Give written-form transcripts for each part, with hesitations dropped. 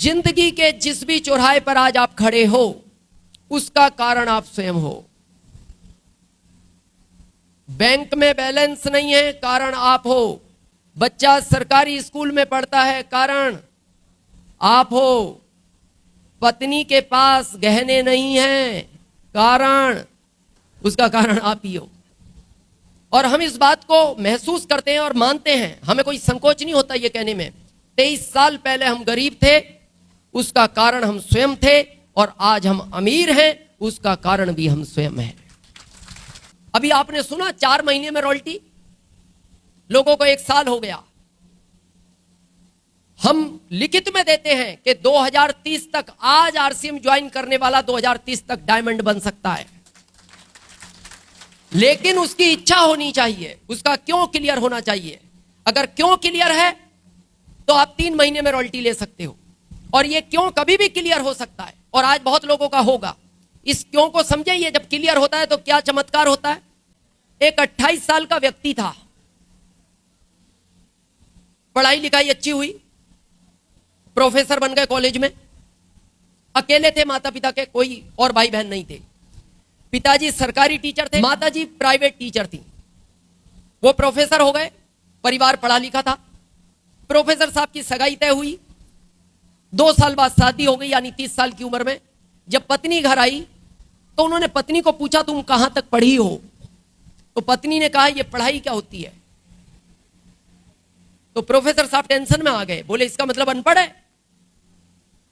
जिंदगी के जिस भी चौराहे पर आज आप खड़े हो उसका कारण आप स्वयं हो। बैंक में बैलेंस नहीं है, कारण आप हो। बच्चा सरकारी स्कूल में पढ़ता है, कारण आप हो। पत्नी के पास गहने नहीं हैं, कारण उसका कारण आप ही हो। और हम इस बात को महसूस करते हैं और मानते हैं, हमें कोई संकोच नहीं होता ये कहने में। 23 साल पहले हम गरीब थे, उसका कारण हम स्वयं थे, और आज हम अमीर हैं, उसका कारण भी हम स्वयं हैं। अभी आपने सुना 4 महीने में रॉयल्टी, लोगों को 1 साल हो गया। हम लिखित में देते हैं कि 2030 तक, आज आरसीएम ज्वाइन करने वाला 2030 तक डायमंड बन सकता है, लेकिन उसकी इच्छा होनी चाहिए, उसका क्यों क्लियर होना चाहिए। अगर क्यों क्लियर है तो आप 3 महीने में रॉयल्टी ले सकते हो, और ये क्यों कभी भी क्लियर हो सकता है, और आज बहुत लोगों का होगा। इस क्यों को समझिए, जब क्लियर होता है तो क्या चमत्कार होता है। एक 28 साल का व्यक्ति था, पढ़ाई लिखाई अच्छी हुई, प्रोफेसर बन गए कॉलेज में, अकेले थे, माता पिता के कोई और भाई बहन नहीं थे। पिताजी सरकारी टीचर थे, माताजी प्राइवेट टीचर थी। वो प्रोफेसर हो गए, परिवार पढ़ा लिखा था। प्रोफेसर साहब की सगाई तय हुई, 2 साल बाद शादी हो गई, यानी 30 साल की उम्र में। जब पत्नी घर आई तो उन्होंने पत्नी को पूछा, तुम कहां तक पढ़ी हो। तो पत्नी ने कहा, यह पढ़ाई क्या होती है। तो प्रोफेसर साहब टेंशन में आ गए, बोले इसका मतलब अनपढ़ है।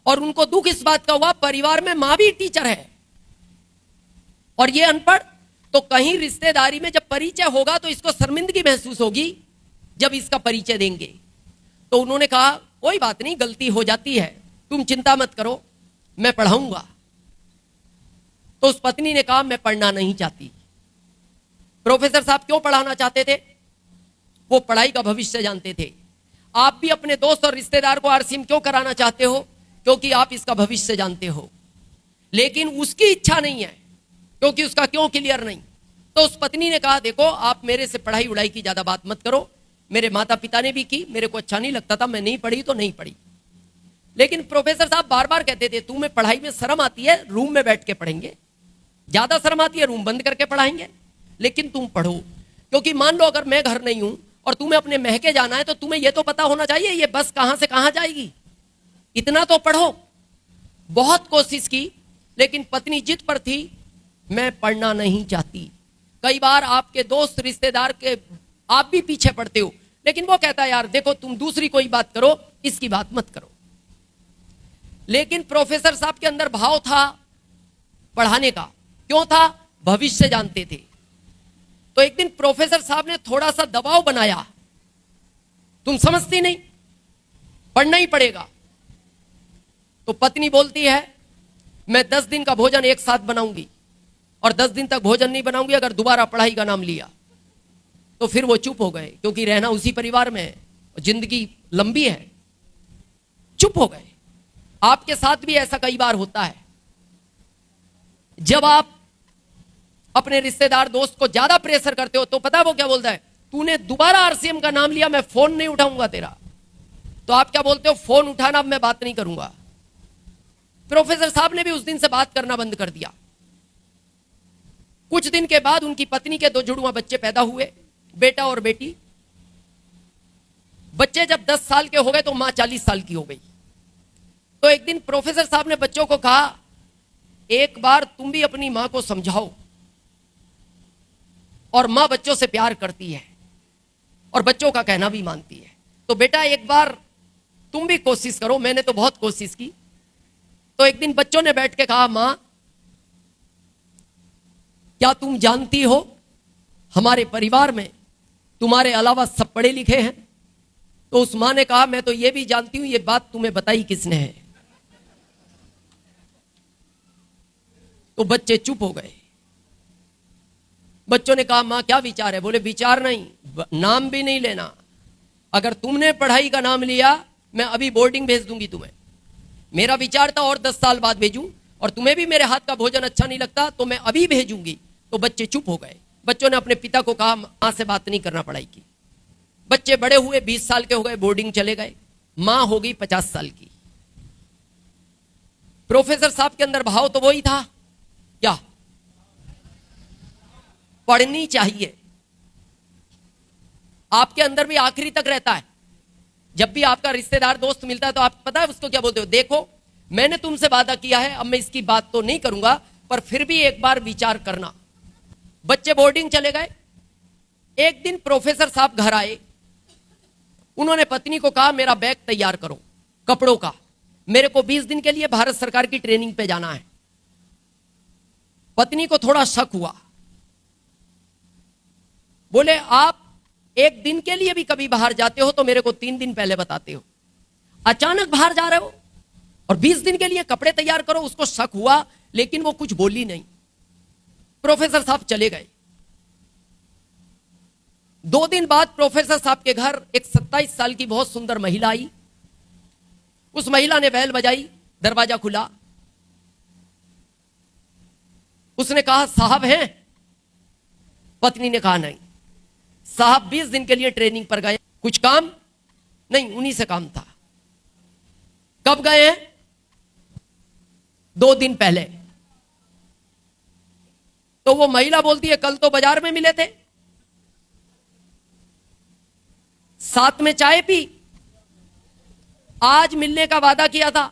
और उनको दुख इस बात का हुआ, परिवार में मां भी टीचर है और ये अनपढ़, तो कहीं रिश्तेदारी में जब परिचय होगा तो इसको शर्मिंदगी महसूस होगी जब इसका परिचय देंगे। तो उन्होंने कहा, कोई बात नहीं, गलती हो जाती है, तुम चिंता मत करो, मैं पढ़ाऊंगा। तो उस पत्नी ने कहा, मैं पढ़ना नहीं चाहती। प्रोफेसर साहब क्यों पढ़ाना चाहते थे, वो पढ़ाई का भविष्य जानते थे। आप भी अपने दोस्त और रिश्तेदार को आरसीएम क्यों कराना चाहते हो, क्योंकि आप इसका भविष्य जानते हो। लेकिन उसकी इच्छा नहीं है, क्योंकि उसका क्यों क्लियर नहीं। तो उस पत्नी ने कहा, देखो आप मेरे से पढ़ाई उड़ाई की ज्यादा बात मत करो, मेरे माता पिता ने भी की, मेरे को अच्छा नहीं लगता था, मैं नहीं पढ़ी तो नहीं पढ़ी। लेकिन प्रोफेसर साहब बार बार कहते थे, तुम्हें पढ़ाई में शर्म आती है, रूम में बैठ के पढ़ेंगे, ज्यादा शर्म आती है रूम बंद करके पढ़ाएंगे, लेकिन तुम पढ़ो। क्योंकि मान लो अगर मैं घर नहीं हूं और तुम्हें अपने महके जाना है, तो तुम्हें यह तो पता होना चाहिए ये बस कहां से कहां जाएगी, इतना तो पढ़ो। बहुत कोशिश की, लेकिन पत्नी जिद पर थी, मैं पढ़ना नहीं चाहती। कई बार आपके दोस्त रिश्तेदार के आप भी पीछे पड़ते हो, लेकिन वो कहता है, यार देखो तुम दूसरी कोई बात करो, इसकी बात मत करो। लेकिन प्रोफेसर साहब के अंदर भाव था पढ़ाने का। क्यों था, भविष्य जानते थे। तो एक दिन प्रोफेसर साहब ने थोड़ा सा दबाव बनाया, तुम समझती नहीं, पढ़ना ही पड़ेगा। तो पत्नी बोलती है, मैं 10 दिन का भोजन एक साथ बनाऊंगी, और 10 दिन तक भोजन नहीं बनाऊंगी अगर दोबारा पढ़ाई का नाम लिया। तो फिर वो चुप हो गए, क्योंकि रहना उसी परिवार में है, जिंदगी लंबी है, चुप हो गए। आपके साथ भी ऐसा कई बार होता है, जब आप अपने रिश्तेदार दोस्त को ज्यादा प्रेशर करते हो, तो पता है वो क्या बोलता है, तूने दोबारा आरसीएम का नाम लिया, मैं फोन नहीं उठाऊंगा तेरा। तो आप क्या बोलते हो, फोन उठाना, अब मैं बात नहीं करूंगा। प्रोफेसर साहब ने भी उस दिन से बात करना बंद कर दिया। कुछ दिन के बाद उनकी पत्नी के 2 जुड़वा बच्चे पैदा हुए, बेटा और बेटी। बच्चे जब 10 साल के हो गए तो मां 40 साल की हो गई। तो एक दिन प्रोफेसर साहब ने बच्चों को कहा, एक बार तुम भी अपनी मां को समझाओ। और मां बच्चों से प्यार करती है और बच्चों का कहना भी मानती है। तो बेटा एक बार तुम भी कोशिश करो, मैंने तो बहुत कोशिश की। तो एक दिन बच्चों ने बैठ के कहा, मां क्या तुम जानती हो हमारे परिवार में तुम्हारे अलावा सब पढ़े लिखे हैं। तो उस मां ने कहा, मैं तो ये भी जानती हूं, ये बात तुम्हें बताई किसने है। तो बच्चे चुप हो गए। बच्चों ने कहा, मां क्या विचार है। बोले, विचार नहीं, नाम भी नहीं लेना, अगर तुमने पढ़ाई का नाम लिया मैं अभी बोर्डिंग भेज दूंगी तुम्हें। मेरा विचार था और 10 साल बाद भेजूं, और तुम्हें भी मेरे हाथ का भोजन अच्छा नहीं लगता तो मैं अभी भेजूंगी। तो बच्चे चुप हो गए। बच्चों ने अपने पिता को कहा, मां से बात नहीं करना पढ़ाई की। बच्चे बड़े हुए, 20 साल के हो गए, बोर्डिंग चले गए। मां हो गई 50 साल की। प्रोफेसर साहब के अंदर भाव तो वही था, क्या पढ़नी चाहिए। आपके अंदर भी आखिरी तक रहता है। जब भी आपका रिश्तेदार दोस्त मिलता है तो आप पता है उसको क्या बोलते हो, देखो मैंने तुमसे वादा किया है, अब मैं इसकी बात तो नहीं करूंगा, पर फिर भी एक बार विचार करना। बच्चे बोर्डिंग चले गए। एक दिन प्रोफेसर साहब घर आए। उन्होंने पत्नी को कहा मेरा बैग तैयार करो कपड़ों का, मेरे को 20 दिन के लिए भारत सरकार की ट्रेनिंग पे जाना है। पत्नी को थोड़ा शक हुआ। बोले आप एक दिन के लिए भी कभी बाहर जाते हो तो मेरे को 3 दिन पहले बताते हो, अचानक बाहर जा रहे हो और 20 दिन के लिए कपड़े तैयार करो। उसको शक हुआ लेकिन वो कुछ बोली नहीं। प्रोफेसर साहब चले गए। 2 दिन बाद प्रोफेसर साहब के घर एक 27 साल की बहुत सुंदर महिला आई। उस महिला ने बैल बजाई, दरवाजा खुला। उसने कहा साहब हैं? पत्नी ने कहा नहीं। साहब 20 दिन के लिए ट्रेनिंग पर गए, कुछ काम नहीं, उन्हीं से काम था। कब गए हैं? 2 दिन पहले। तो वो महिला बोलती है कल तो बाजार में मिले थे, साथ में चाय पी, आज मिलने का वादा किया था,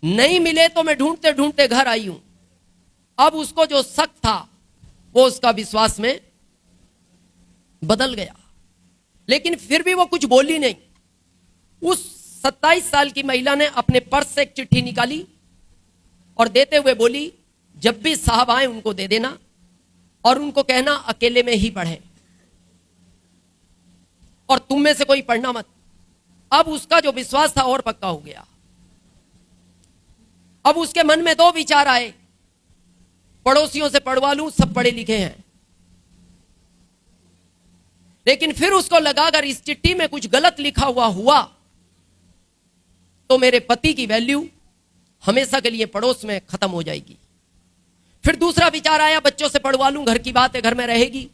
नहीं मिले तो मैं ढूंढते ढूंढते घर आई हूं। अब उसको जो शक था वो उसका विश्वास में बदल गया, लेकिन फिर भी वो कुछ बोली नहीं। उस 27 साल की महिला ने अपने पर्स से एक चिट्ठी निकाली और देते हुए बोली जब भी साहब आए उनको दे देना और उनको कहना अकेले में ही पढ़े और तुम में से कोई पढ़ना मत। अब उसका जो विश्वास था और पक्का हो गया। अब उसके मन में 2 विचार आए, पड़ोसियों से पढ़वा लूं, सब पढ़े लिखे हैं। लेकिन फिर उसको लगा अगर इस चिट्ठी में कुछ गलत लिखा हुआ तो मेरे पति की वैल्यू हमेशा के लिए पड़ोस में खत्म हो जाएगी। फिर दूसरा विचार आया, बच्चों से पढ़वा लूं, घर की बात है, घर में रहेगी।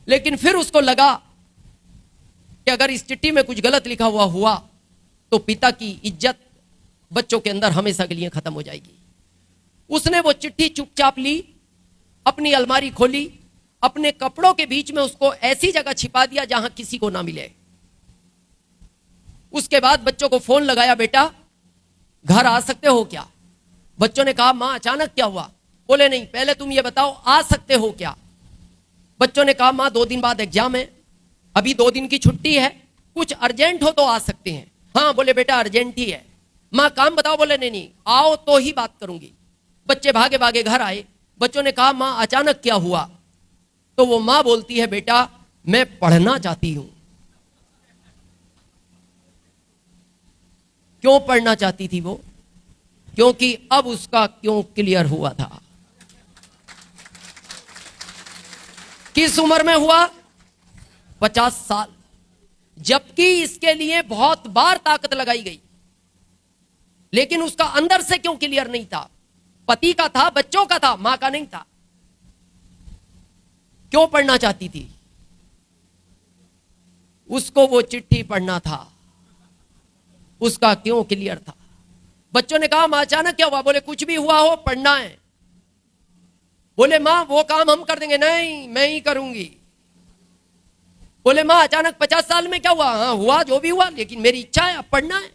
लेकिन फिर उसको लगा कि अगर इस चिट्ठी में कुछ गलत लिखा हुआ तो पिता की इज्जत बच्चों के अंदर हमेशा के लिए खत्म हो जाएगी। उसने वो चिट्ठी चुपचाप ली, अपनी अलमारी खोली, अपने कपड़ों के बीच में उसको ऐसी जगह छिपा दिया जहां किसी को ना मिले। उसके बाद बच्चों को फोन लगाया, बेटा घर आ सकते हो क्या? बच्चों ने कहा मां अचानक क्या हुआ? बोले नहीं, पहले तुम ये बताओ आ सकते हो क्या? बच्चों ने कहा मां 2 दिन बाद एग्जाम है, अभी 2 दिन की छुट्टी है, कुछ अर्जेंट हो तो आ सकते हैं। हाँ बोले बेटा अर्जेंट ही है। मां काम बताओ? बोले नहीं नहीं, आओ तो ही बात करूंगी। बच्चे भागे भागे घर आए। बच्चों ने कहा मां अचानक क्या हुआ? तो वो मां बोलती है बेटा मैं पढ़ना चाहती हूं। क्यों पढ़ना चाहती थी वो? क्योंकि अब उसका क्यों क्लियर हुआ था। किस उम्र में हुआ? 50 साल। जबकि इसके लिए बहुत बार ताकत लगाई गई, लेकिन उसका अंदर से क्यों क्लियर नहीं था? पति का था, बच्चों का था, मां का नहीं था। क्यों पढ़ना चाहती थी? उसको वो चिट्ठी पढ़ना था, उसका क्यों क्लियर था। बच्चों ने कहा मां अचानक क्या हुआ? बोले कुछ भी हुआ हो पढ़ना है। बोले मां वो काम हम कर देंगे। नहीं मैं ही करूंगी। बोले मां अचानक 50 साल में क्या हुआ? हाँ हुआ जो भी हुआ, लेकिन मेरी इच्छा है अब पढ़ना है।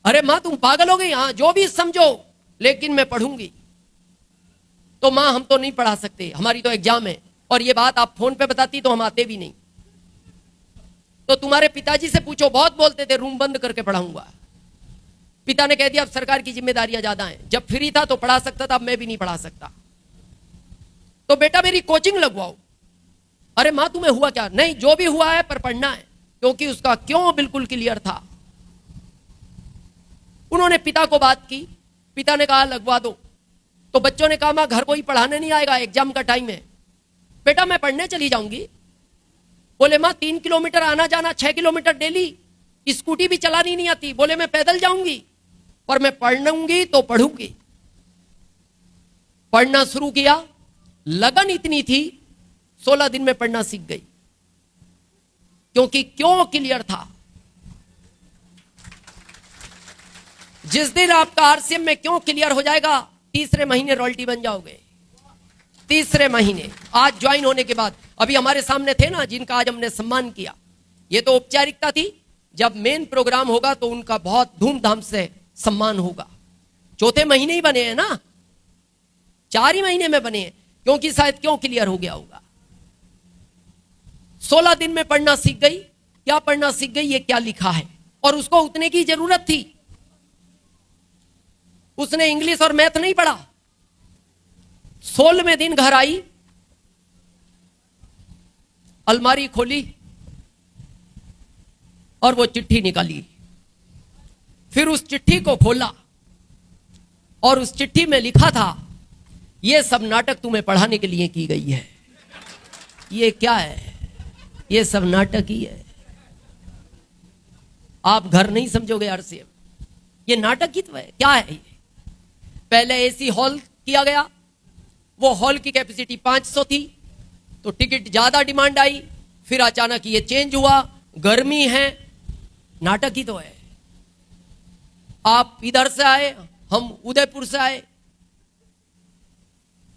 अरे मां तुम पागल हो गई? हाँ जो भी समझो, लेकिन मैं पढ़ूंगी। तो मां हम तो नहीं पढ़ा सकते, हमारी तो एग्जाम है, और ये बात आप फोन पे बताती तो हम आते भी नहीं। तो तुम्हारे पिताजी से पूछो, बहुत बोलते थे रूम बंद करके पढ़ाऊंगा। पिता ने कह दिया अब सरकार की जिम्मेदारियां ज्यादा हैं, जब फ्री था तो पढ़ा सकता था, अब मैं भी नहीं पढ़ा सकता। तो बेटा मेरी कोचिंग लगवाओ। अरे मां तुम्हें हुआ क्या? नहीं जो भी हुआ है पर पढ़ना है, क्योंकि उसका क्यों बिल्कुल क्लियर था। उन्होंने पिता को बात की, पिता ने कहा लगवा दो। तो बच्चों ने कहा मां घर कोई पढ़ाने नहीं आएगा, एग्जाम का टाइम है। बेटा मैं पढ़ने चली जाऊंगी। बोले मां 3 किलोमीटर आना जाना, 6 किलोमीटर डेली, स्कूटी भी चलानी नहीं आती। बोले मैं पैदल जाऊंगी, पर मैं पढ़ूंगी तो पढ़ूंगी। पढ़ना शुरू किया, लगन इतनी थी 16 दिन में पढ़ना सीख गई, क्योंकि क्यों क्लियर था। जिस दिन आपका आरसीएम में क्यों क्लियर हो जाएगा, तीसरे महीने रॉयल्टी बन जाओगे। तीसरे महीने आज ज्वाइन होने के बाद। अभी हमारे सामने थे ना जिनका आज हमने सम्मान किया, ये तो औपचारिकता थी। जब मेन प्रोग्राम होगा तो उनका बहुत धूमधाम से सम्मान होगा। चौथे महीने ही बने हैं ना, 4 ही महीने में बने हैं, क्योंकि शायद क्यों क्लियर हो गया होगा। 16 दिन में पढ़ना सीख गई। क्या पढ़ना सीख गई, ये क्या लिखा है, और उसको उतने की जरूरत थी। उसने इंग्लिश और मैथ नहीं पढ़ा। 16वें दिन घर आई, अलमारी खोली और वो चिट्ठी निकाली। फिर उस चिट्ठी को खोला और उस चिट्ठी में लिखा था, ये सब नाटक तुम्हें पढ़ाने के लिए की गई है। ये क्या है, ये सब नाटक ही है। आप घर नहीं समझोगे आरसीएम, ये नाटक ही तो है। क्या है ये? पहले एसी हॉल किया गया, वो हॉल की कैपेसिटी 500 थी, तो टिकट ज्यादा डिमांड आई। फिर अचानक ये चेंज हुआ, गर्मी है, नाटक ही तो है। आप इधर से आए, हम उदयपुर से आए,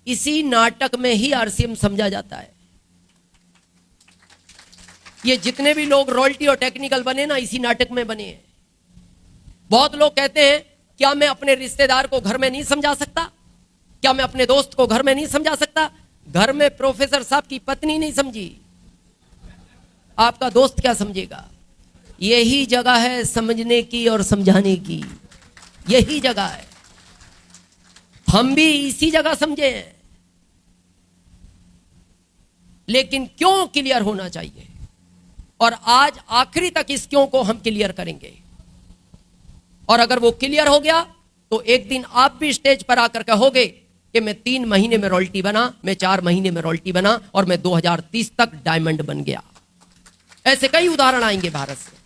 इसी नाटक में ही आरसीएम समझा जाता है। ये जितने भी लोग रॉयल्टी और टेक्निकल बने ना, इसी नाटक में बने हैं। बहुत लोग कहते हैं, क्या मैं अपने रिश्तेदार को घर में नहीं समझा सकता, क्या मैं अपने दोस्त को घर में नहीं समझा सकता। घर में प्रोफेसर साहब की पत्नी नहीं समझी, आपका दोस्त क्या समझेगा। यही जगह है समझने की और समझाने की, यही जगह है। हम भी इसी जगह समझे हैं, लेकिन क्यों क्लियर होना चाहिए। और आज आखिरी तक इस क्यों को हम क्लियर करेंगे। और अगर वो क्लियर हो गया तो एक दिन आप भी स्टेज पर आकर कहोगे कि मैं 3 महीने में रॉयल्टी बना, मैं 4 महीने में रॉयल्टी बना, और मैं 2030 तक डायमंड बन गया। ऐसे कई उदाहरण आएंगे भारत से।